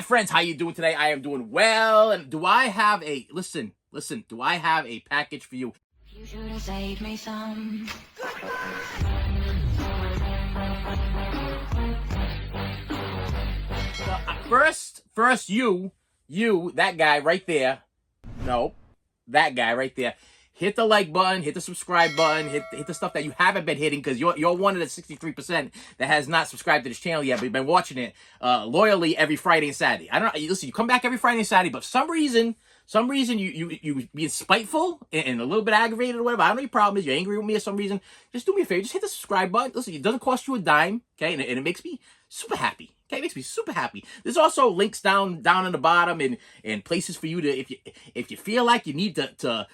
friends, how you doing today? I am doing well. And do I have a, listen, do I have a package for you? You should have saved me some. First, you, that guy right there. No, that guy right there. Hit the like button, hit the subscribe button, hit the stuff that you haven't been hitting, because you're one of the 63% that has not subscribed to this channel yet, but you've been watching it loyally every Friday and Saturday. I don't know. Listen, you come back every Friday and Saturday, but for some reason you being spiteful and a little bit aggravated or whatever. I don't know your problem is. You're angry with me for some reason. Just do me a favor. Just hit the subscribe button. Listen, it doesn't cost you a dime, okay? And it makes me super happy. Okay, it makes me super happy. There's also links down in the bottom and places for you to, if you feel like you need to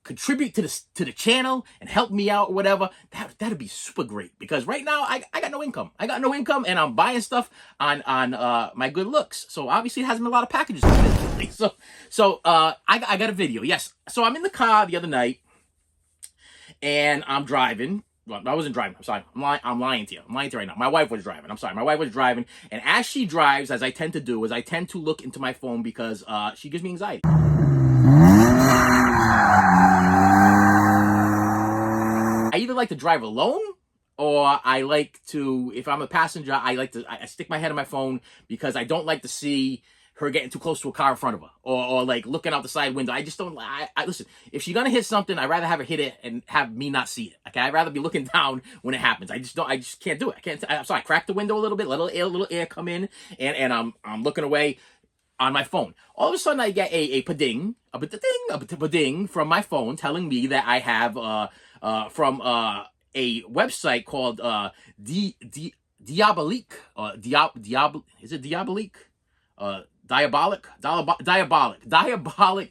contribute to the channel and help me out or whatever, that'd be super great, because right now I got no income. I got no income, and I'm buying stuff on my good looks. So obviously it hasn't been a lot of packages. So I got a video. Yes. So I'm in the car the other night and I'm driving. Well, I wasn't driving. I'm sorry. I'm lying to you. I'm lying to you right now. My wife was driving. I'm sorry. My wife was driving. And as she drives, as I tend to do, is I tend to look into my phone because she gives me anxiety. I either like to drive alone, or I like to, if I'm a passenger, I stick my head in my phone because I don't like to see her getting too close to a car in front of her, or like looking out the side window. I just don't. Listen, if she's gonna hit something, I'd rather have her hit it and have me not see it. Okay, I'd rather be looking down when it happens. I just can't do it. I'm sorry. I crack the window a little bit, let a little air come in, and I'm looking away on my phone. All of a sudden, I get a pa-ding from my phone telling me that I have from a website called Diabolique. Is it Diabolique? Diabolic.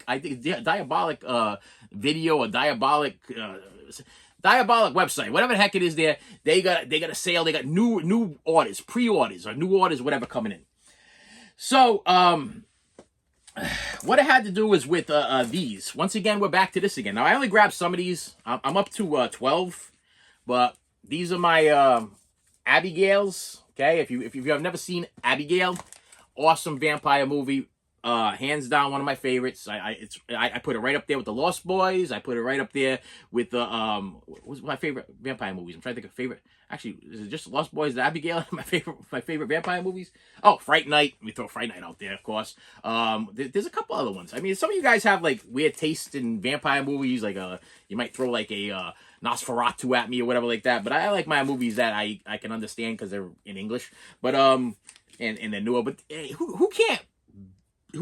I think diabolic video or diabolic website, whatever the heck it is. There, they got a sale. They got new orders, pre-orders, or new orders, whatever coming in. So what I had to do was with these. Once again, we're back to this again. Now I only grabbed some of these. I'm up to 12, but these are my Abigails. Okay, if you have never seen Abigail. Awesome vampire movie, hands down one of my favorites. I put it right up there with the Lost Boys. I put it right up there with the what's my favorite vampire movies? I'm trying to think of favorite. Actually, is it just Lost Boys and Abigail? my favorite vampire movies. Oh, Fright Night. We throw Fright Night out there, of course. There's a couple other ones. I mean, some of you guys have like weird taste in vampire movies. Like you might throw like a Nosferatu at me or whatever like that. But I like my movies that I can understand because they're in English. But and they're newer, but who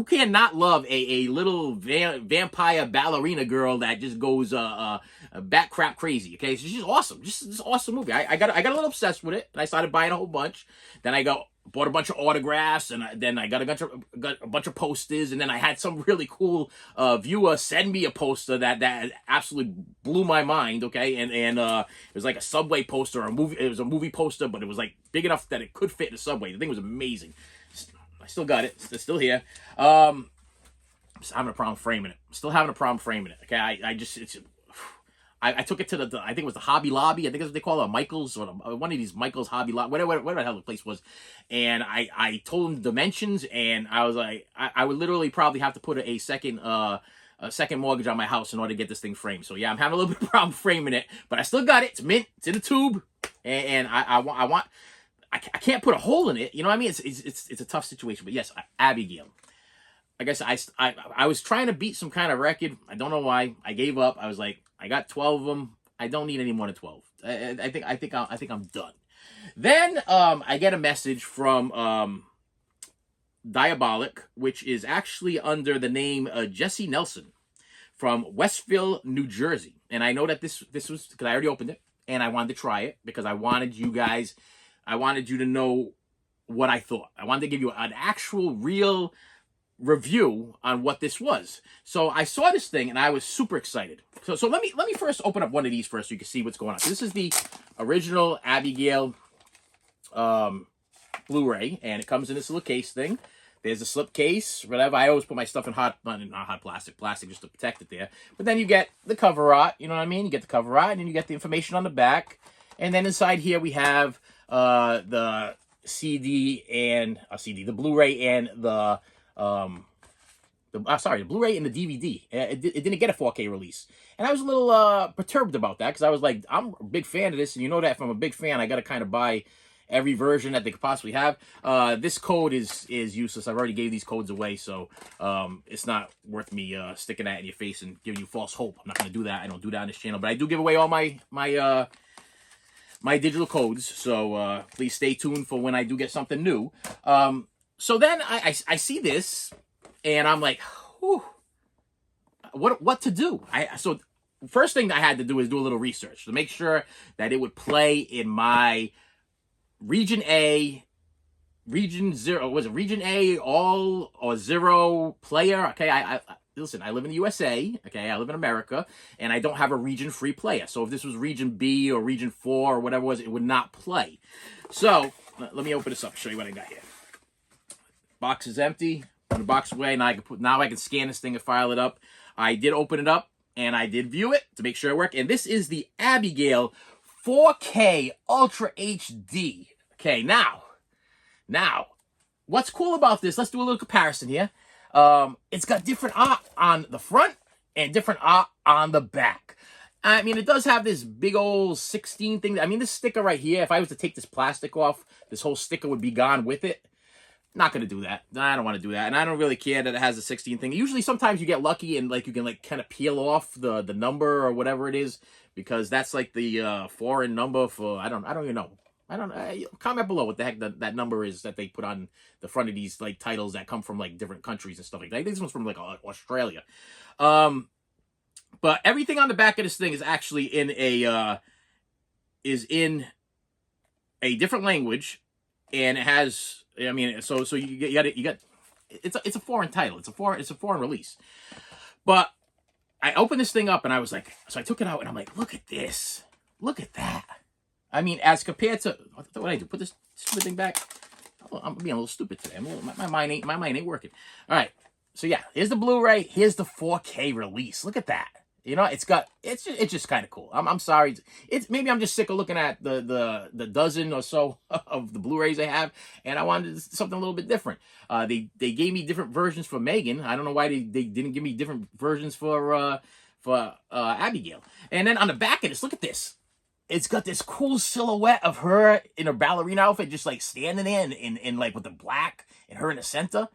can't not love a little vampire ballerina girl that just goes bat crap crazy? Okay, so she's awesome, just this awesome movie. I got a little obsessed with it, and I started buying a whole bunch. Then I bought a bunch of autographs, and then I got a bunch of posters, and then I had some really cool viewer send me a poster that absolutely blew my mind. Okay, and it was like a Subway poster, or a movie. It was a movie poster, but it was like big enough that it could fit in a Subway. The thing was amazing. I still got it. It's still here. I'm having a problem framing it. I'm still having a problem framing it. Okay, I took it to I think it was the Hobby Lobby. I think that's what they call it, Michael's, or one of these Michael's Hobby Lobby, whatever the hell the place was. And I told him the dimensions, and I was like, I would literally probably have to put a second mortgage on my house in order to get this thing framed. So yeah, I'm having a little bit of problem framing it, but I still got it. It's mint. It's in a tube, and I can't put a hole in it. You know what I mean? It's a tough situation. But yes, Abigail. I guess I was trying to beat some kind of record. I don't know why. I gave up. I was like, I got 12 of them. I don't need any more than 12. I think I'm done. Then I get a message from Diabolic, which is actually under the name Jesse Nelson from Westville, New Jersey. And I know that this was because I already opened it and I wanted to try it because I wanted you to know what I thought. I wanted to give you an actual real review on what this was. So I saw this thing and I was super excited. So let me first open up one of these first so you can see what's going on. So this is the original Abigail Blu-ray, and it comes in this little case thing. There's a slip case, whatever. I always put my stuff in not hot plastic just to protect it there. But then you get the cover art, you know what I mean? You get the cover art, and then you get the information on the back. And then inside here we have the CD and the Blu-ray and the Blu-ray and the DVD. It didn't get a 4K release, and I was a little perturbed about that because I was like, I'm a big fan of this, and you know that if I'm a big fan, I got to kind of buy every version that they could possibly have. This code is useless. I've already gave these codes away, so it's not worth me sticking that in your face and giving you false hope. I'm not going to do that. I don't do that on this channel, but I do give away all my digital codes, so please stay tuned for when I do get something new. So then I see this, and I'm like, whew, what to do? So first thing I had to do is do a little research to make sure that it would play in my Region A, Region 0, was it Region A, all or zero player? Okay, listen, I live in the USA, okay, I live in America, and I don't have a region-free player. So if this was Region B or Region 4 or whatever it was, it would not play. So, let me open this up, show you what I got here. Box is empty, put the box away, now I can scan this thing and file it up. I did open it up, and I did view it to make sure it worked, and this is the Abigail 4K Ultra HD. Okay, now, what's cool about this, let's do a little comparison here. It's got different art on the front and different art on the back. I mean, it does have this big old 16 thing. I mean, this sticker right here, if I was to take this plastic off, this whole sticker would be gone with it. Not going to do that. I don't want to do that. And I don't really care that it has a 16 thing. Usually, sometimes you get lucky and like you can like kind of peel off the number or whatever it is, because that's like the foreign number for, I don't even know. Comment below what the heck that number is that they put on the front of these like titles that come from like different countries and stuff like that. I think this one's from like Australia. But everything on the back of this thing is actually in a different language, and it has, I mean, so you got it's a foreign title. It's a foreign release. But I opened this thing up and I was like, so I took it out and I'm like, look at this. Look at that. I mean, as compared to what I do, put this stupid thing back. Oh, I'm being a little stupid today. My mind ain't working. All right, so yeah, here's the Blu-ray. Here's the 4K release. Look at that. You know, it's just kind of cool. I'm sorry. It's maybe I'm just sick of looking at the dozen or so of the Blu-rays they have, and I wanted something a little bit different. They gave me different versions for Megan. I don't know why they didn't give me different versions for Abigail. And then on the back of this, look at this. It's got this cool silhouette of her in her ballerina outfit, just like standing there in like with the black and her in the center.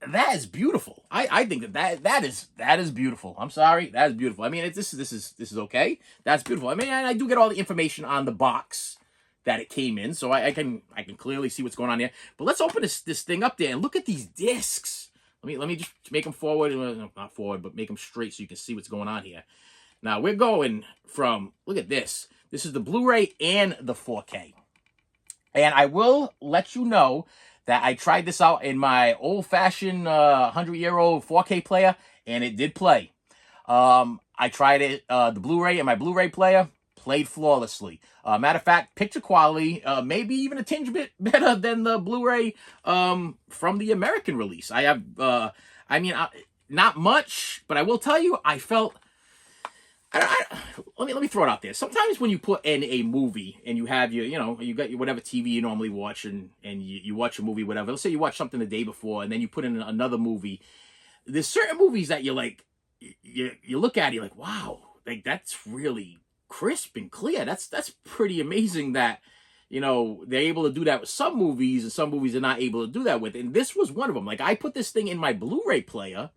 That is beautiful. I think that is beautiful. I'm sorry, that is beautiful. I mean, this is okay. That's beautiful. I mean, I do get all the information on the box that it came in, so I can clearly see what's going on here. But let's open this thing up there and look at these discs. Let me just make them forward, not forward, but make them straight so you can see what's going on here. Now we're going from, look at this. This is the Blu-ray and the 4K. And I will let you know that I tried this out in my old-fashioned 100-year-old 4K player, and it did play. I tried it, the Blu-ray and my Blu-ray player played flawlessly. Matter of fact, picture quality, maybe even a tinge bit better than the Blu-ray from the American release. I have, not much, but I will tell you, I felt... let me throw it out there. Sometimes when you put in a movie and you have you got your whatever TV you normally watch and you watch a movie, whatever. Let's say you watch something the day before and then you put in another movie. There's certain movies that you're like, you look at it, you're like, wow, like that's really crisp and clear. That's pretty amazing that, they're able to do that with some movies and some movies they're not able to do that with. And this was one of them. Like I put this thing in my Blu-ray player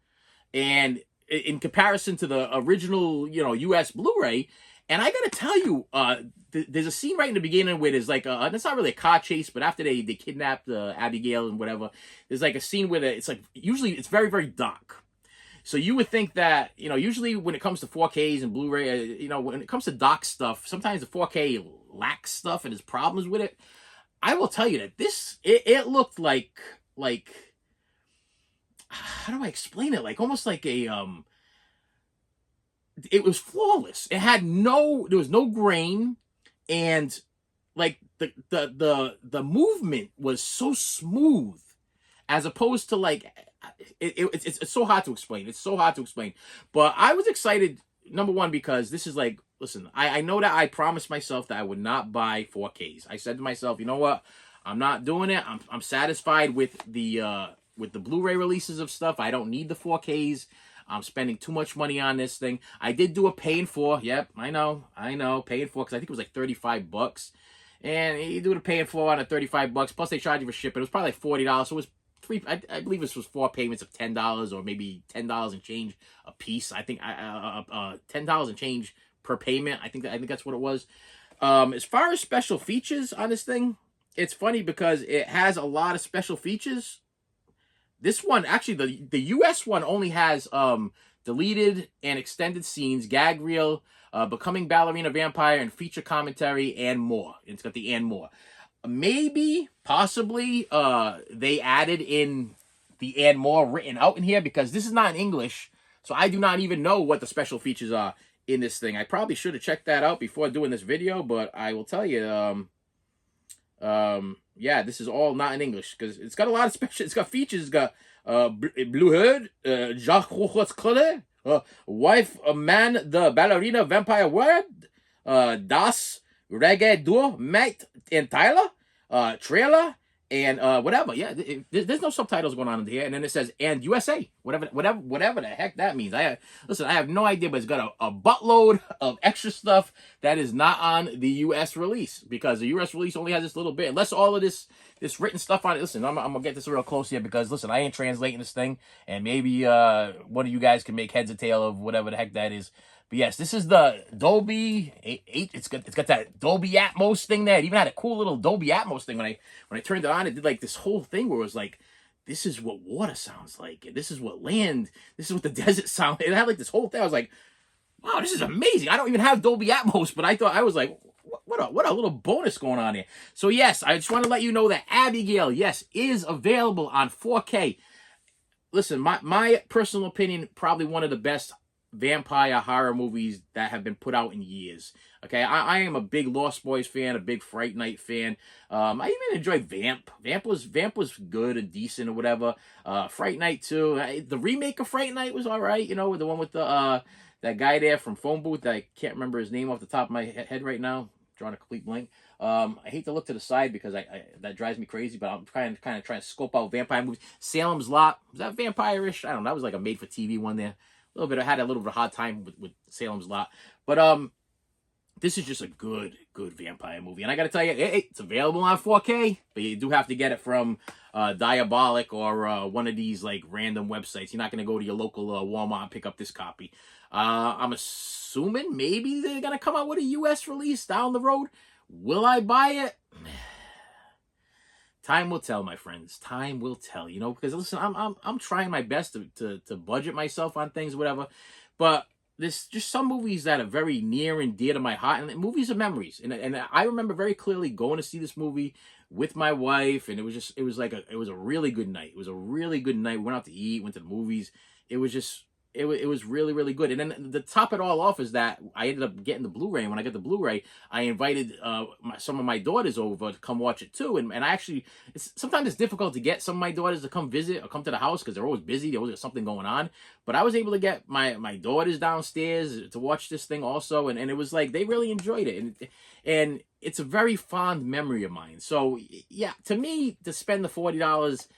and in comparison to the original, U.S. Blu-ray. And I got to tell you, there's a scene right in the beginning where there's like, it's not really a car chase, but after they kidnapped Abigail and whatever, there's like a scene where it's like, usually it's very, very dark. So you would think that, usually when it comes to 4Ks and Blu-ray, when it comes to dark stuff, sometimes the 4K lacks stuff and there's problems with it. I will tell you that it looked like, how do I explain it? Like almost like a it was flawless. There was no grain, and like the movement was so smooth, as opposed to like it's so hard to explain. It's so hard to explain. But I was excited, number one, because this is like, listen, I know that I promised myself that I would not buy 4Ks. I said to myself, you know what? I'm not doing it. I'm satisfied with the Blu-ray releases of stuff. I don't need the 4Ks. I'm spending too much money on this thing. I did do a paying for. Yep, I know, paying for, because I think it was like $35. And you do the paying for on a $35. Plus they charge you for shipping. It was probably like $40. So it was I believe this was 4 payments of $10, or maybe $10 and change a piece. I think $10 and change per payment. I think that's what it was. As far as special features on this thing, it's funny because it has a lot of special features. This one, actually, the US one only has deleted and extended scenes, gag reel, becoming ballerina vampire, and feature commentary, and more. It's got the and more. Maybe, possibly, they added in the and more written out in here, because this is not in English, so I do not even know what the special features are in this thing. I probably should have checked that out before doing this video, but I will tell you, yeah, this is all not in English, because it's got a lot of special. It's got features. It's got blue hood, Jacques color, wife, man, the ballerina vampire word, das reggae duo, mate and Tyler, trailer, and whatever. Yeah, there's no subtitles going on in here, and then it says and USA, whatever the heck that means. I have no idea, but it's got a buttload of extra stuff that is not on the US release, because the US release only has this little bit. Unless all of this written stuff on it. Listen, I'm gonna get this real close here, because listen, I ain't translating this thing, and maybe one of you guys can make heads or tail of whatever the heck that is. But yes, this is the Dolby 8. It's got that Dolby Atmos thing there. It even had a cool little Dolby Atmos thing. When I turned it on, it did like this whole thing where it was like, this is what water sounds like, and this is what land, this is what the desert sounds like. It had like this whole thing. I was like, wow, this is amazing. I don't even have Dolby Atmos, but I was like, what a little bonus going on here. So yes, I just want to let you know that Abigail, yes, is available on 4K. Listen, my personal opinion, probably one of the best vampire horror movies that have been put out in years. Okay, I am a big Lost Boys fan, a big Fright Night fan. I even enjoyed Vamp. Vamp was good or decent or whatever. Fright Night too. The remake of Fright Night was all right. You know, the one with the that guy there from Phone Booth. I can't remember his name off the top of my head right now. Drawing a complete blank. I hate to look to the side, because that drives me crazy, but I'm kind of trying to scope out vampire movies. Salem's Lot, was that vampire-ish? I don't know. That was like a made-for-TV one there. A little bit. I had a little bit of a hard time with Salem's Lot, but this is just a good vampire movie, and I got to tell you, it's available on 4K, but you do have to get it from Diabolic or one of these like random websites. You're not going to go to your local Walmart and pick up this copy. I'm assuming maybe they're going to come out with a US release down the road. Will I buy it? Time will tell, my friends. Time will tell, you know, because listen, I'm trying my best to budget myself on things, whatever. But there's just some movies that are very near and dear to my heart, and movies are memories. And I remember very clearly going to see this movie with my wife, and it was a really good night. It was a really good night. We went out to eat, went to the movies. It was just it was really, really good. And then to top it all off is that I ended up getting the Blu-ray. And when I got the Blu-ray, I invited some of my daughters over to come watch it too. And I actually, sometimes it's difficult to get some of my daughters to come visit or come to the house, because they're always busy. They always got something going on. But I was able to get my daughters downstairs to watch this thing also. And it was like, they really enjoyed it. And it's a very fond memory of mine. So yeah, to me, to spend the $40,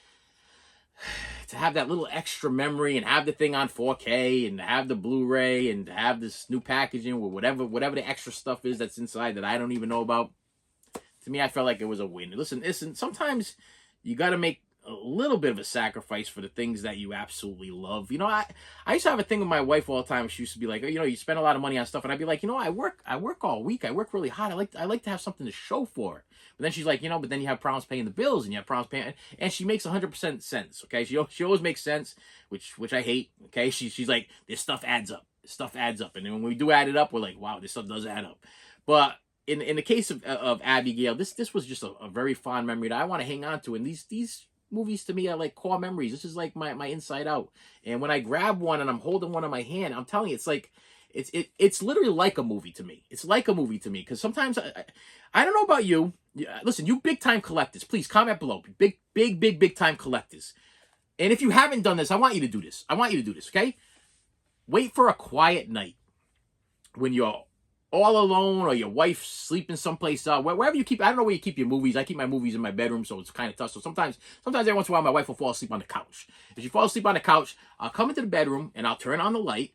to have that little extra memory and have the thing on 4K and have the Blu-ray and have this new packaging with whatever the extra stuff is that's inside that I don't even know about, to me, I felt like it was a win. Listen, sometimes you got to make a little bit of a sacrifice for the things that you absolutely love. You know, I used to have a thing with my wife all the time. She used to be like, you know, you spend a lot of money on stuff, and I'd be like, you know, I work all week. I work really hard. I like to have something to show for it. But then she's like, you know, but then you have problems paying the bills, and you have problems paying, and she makes 100% sense. Okay, she always makes sense, which I hate. Okay, she's like, this stuff adds up. And then when we do add it up, we're like, wow, this stuff does add up. But in the case of Abigail, this was just a very fond memory that I want to hang on to. And these movies to me are like core memories. This is like my Inside Out. And when I grab one and I'm holding one in my hand, I'm telling you, it's like it's literally like a movie to me. It's like a movie to me, because sometimes I don't know about you. Listen, you big time collectors, please comment below. Big time collectors. And if you haven't done this, I want you to do this. Okay? Wait for a quiet night when you're all alone, or your wife sleeping someplace wherever you keep. I don't know where you keep your movies. I keep my movies in my bedroom, so it's kind of tough. So sometimes every once in a while, my wife will fall asleep on the couch. If she falls asleep on the couch, I'll come into the bedroom and I'll turn on the light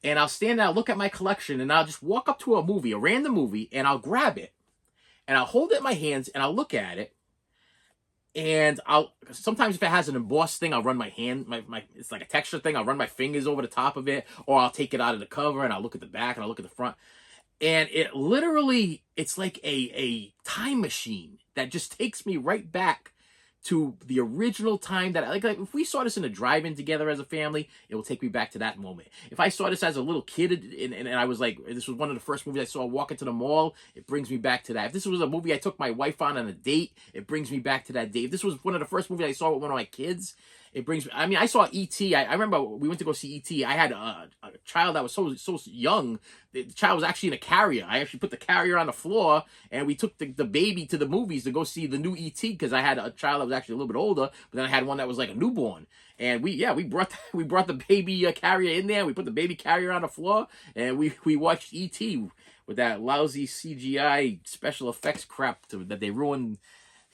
and I'll stand there, I'll look at my collection, and I'll just walk up to a random movie, and I'll grab it and I'll hold it in my hands and I'll look at it. And I'll sometimes, if it has an embossed thing, I'll run my hand, my it's like a texture thing. I'll run my fingers over the top of it, or I'll take it out of the cover and I'll look at the back and I'll look at the front. And it literally, it's like a time machine that just takes me right back to the original time that like if we saw this in a drive-in together as a family, it will take me back to that moment. If I saw this as a little kid and I was like, this was one of the first movies I saw walk into the mall, it brings me back to that. If this was a movie I took my wife on a date, it brings me back to that date. If this was one of the first movies I saw with one of my kids, it brings me, I mean, I saw E.T. I remember we went to go see E.T. I had a child that was so young. The child was actually in a carrier. I actually put the carrier on the floor, and we took the baby to the movies to go see the new E.T. because I had a child that was actually a little bit older, but then I had one that was like a newborn. And we brought the baby carrier in there. We put the baby carrier on the floor, and we watched E.T. with that lousy CGI special effects crap that they ruined.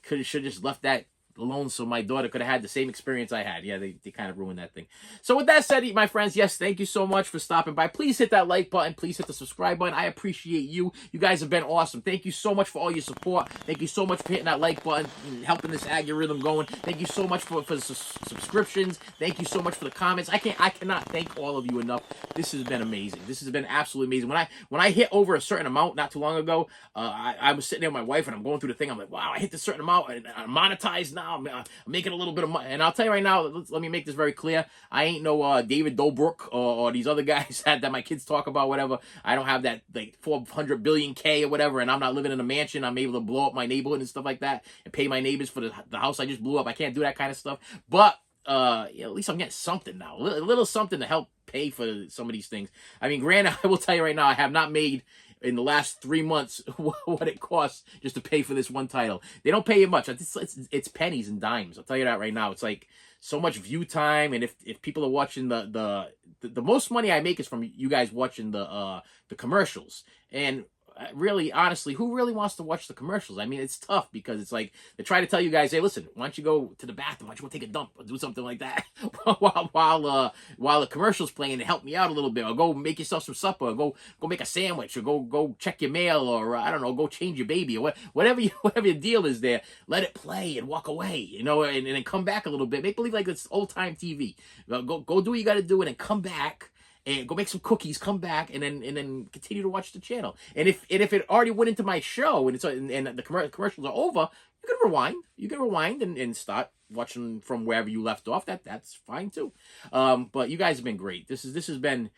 Should have just left that alone so my daughter could have had the same experience I had. Yeah, they kind of ruined that thing. So with that said, my friends, yes, thank you so much for stopping by. Please hit that like button. Please hit the subscribe button. I appreciate you. You guys have been awesome. Thank you so much for all your support. Thank you so much for hitting that like button and helping this algorithm going. Thank you so much for the subscriptions. Thank you so much for the comments. I cannot thank all of you enough. This has been amazing. This has been absolutely amazing. When I hit over a certain amount not too long ago, I was sitting there with my wife and I'm going through the thing. I'm like, wow, I hit this certain amount and I'm monetized now. I'm making a little bit of money. And I'll tell you right now, let me make this very clear. I ain't no David Dobrik or these other guys that my kids talk about, whatever. I don't have that like 400 billion K or whatever, and I'm not living in a mansion. I'm able to blow up my neighborhood and stuff like that and pay my neighbors for the house I just blew up. I can't do that kind of stuff. But at least I'm getting something now. A little something to help pay for some of these things. I mean, granted, I will tell you right now, I have not made in the last 3 months what it costs just to pay for this one title. They don't pay you much. It's pennies and dimes. I'll tell you that right now. It's like so much view time, and if people are watching the most money I make is from you guys watching the commercials. And really, honestly, who really wants to watch the commercials? I mean, it's tough because it's like they try to tell you guys, hey, listen, why don't you go to the bathroom? Why don't you go take a dump or do something like that while the commercial's playing to help me out a little bit, or go make yourself some supper, or go make a sandwich, or go check your mail, or I don't know, go change your baby, or whatever your deal is there. Let it play and walk away, you know, and then come back a little bit. Make believe like it's old time TV. Go do what you got to do, and then come back. And go make some cookies, come back, and then continue to watch the channel. And if it already went into my show and the commercials are over, you can rewind. You can rewind and start watching from wherever you left off. That's fine too. But you guys have been great. This has been.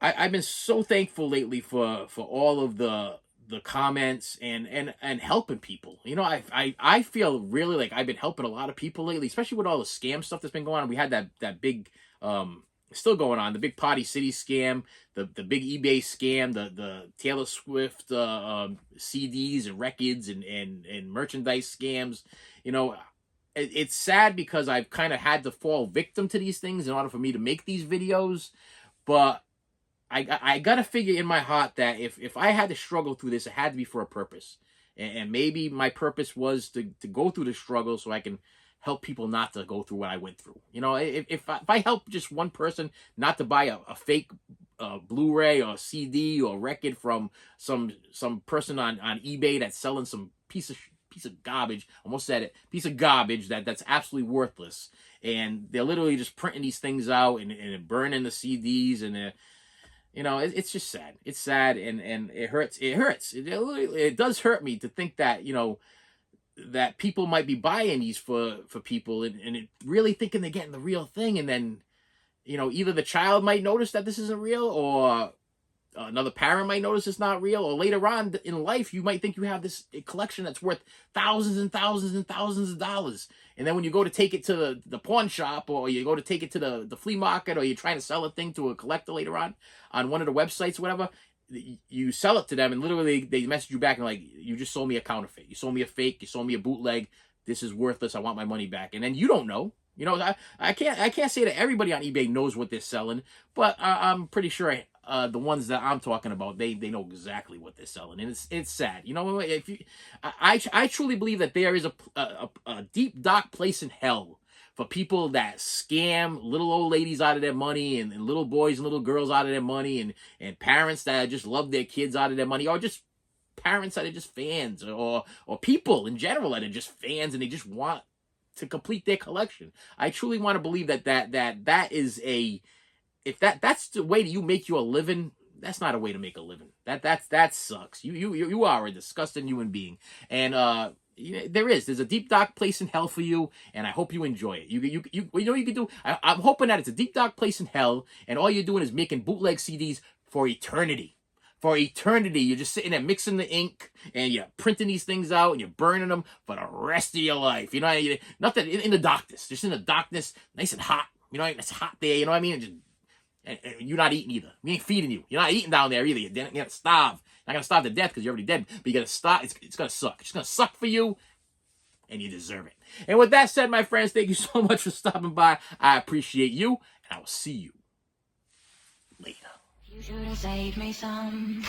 I've been so thankful lately for all of the comments and helping people. You know, I feel really like I've been helping a lot of people lately, especially with all the scam stuff that's been going on. We had that big still going on, the big Party City scam, the big eBay scam, the Taylor Swift CDs and records and merchandise scams. You know, it's sad because I've kind of had to fall victim to these things in order for me to make these videos. But I got to figure in my heart that if I had to struggle through this, it had to be for a purpose. And maybe my purpose was to go through the struggle so I can help people not to go through what I went through. You know, if I help just one person not to buy a fake Blu-ray or CD or record from some person on eBay that's selling some piece of garbage, almost said it, piece of garbage that's absolutely worthless, and they're literally just printing these things out and burning the CDs, and you know, it's just sad. It's sad, and it hurts. It does hurt me to think that, you know, that people might be buying these for people and really thinking they're getting the real thing. And then, you know, either the child might notice that this isn't real, or another parent might notice it's not real, or later on in life, you might think you have this collection that's worth thousands and thousands and thousands of dollars. And then when you go to take it to the pawn shop, or you go to take it to the flea market, or you're trying to sell a thing to a collector later on one of the websites, whatever, you sell it to them, and literally they message you back and like, you just sold me a counterfeit, you sold me a fake, you sold me a bootleg, this is worthless, I want my money back. And then you don't know. You know, I can't say that everybody on eBay knows what they're selling, but I'm pretty sure the ones that I'm talking about, they know exactly what they're selling, and it's sad. You know, if you, I truly believe that there is a deep dark place in hell for people that scam little old ladies out of their money, and little boys and little girls out of their money, and parents that just love their kids out of their money, or just parents that are just fans, or people in general that are just fans and they just want to complete their collection. I truly want to believe that is a, if that's the way that you make your living, that's not a way to make a living. That sucks. You are a disgusting human being, and there's a deep dark place in hell for you, and I hope you enjoy it. You know what you can do. I'm hoping that it's a deep dark place in hell, and all you're doing is making bootleg CDs for eternity. For eternity, you're just sitting there mixing the ink, and you're printing these things out, and you're burning them for the rest of your life. You know, nothing in the darkness, just in the darkness, nice and hot. You know, it's hot there. You know what I mean? And you're not eating either. We ain't feeding you. You're not eating down there either. You're gonna starve. You're not gonna starve to death because you're already dead. But you're gonna starve. It's gonna suck. It's gonna suck for you, and you deserve it. And with that said, my friends, thank you so much for stopping by. I appreciate you, and I will see you later. You should have saved me some.